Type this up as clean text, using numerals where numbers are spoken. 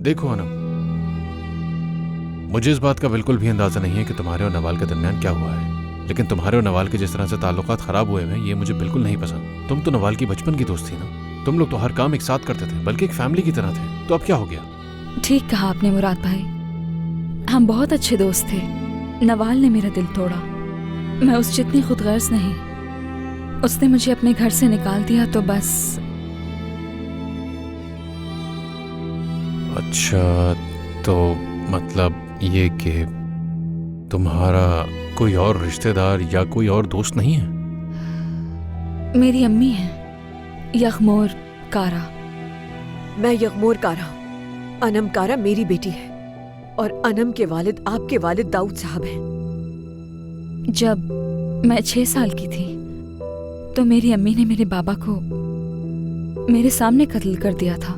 देखो अनम, मुझे इस बात का बिल्कुल भी अंदाजा नहीं है कि तुम्हारे और नवाल के दरमियान क्या हुआ है, लेकिन तुम्हारे और नवाल के जिस तरह से ताल्लुकात खराब हुए हैं ये मुझे बिल्कुल नहीं पसंद। तुम तो नवाल की बचपन की दोस्त थी ना, तुम लोग तो हर काम एक साथ करते थे, बल्कि एक फैमिली की तरह थे। तो अब क्या हो गया? ठीक कहा आपने मुराद भाई, हम बहुत अच्छे दोस्त थे। नवाल ने मेरा दिल तोड़ा। मैं उस जितनी खुदगर्ज नहीं, उसने मुझे अपने घर से निकाल दिया तो बस। अच्छा, तो मतलब ये कि तुम्हारा कोई और रिश्तेदार या कोई और दोस्त नहीं है? मेरी अम्मी है, यगमोर कारा। मैं यगमोर कारा, अनम कारा मेरी बेटी है और अनम के वालिद आपके वालिद दाऊद साहब हैं। जब मैं 6 साल की थी तो मेरी अम्मी ने मेरे बाबा को मेरे सामने कत्ल कर दिया था।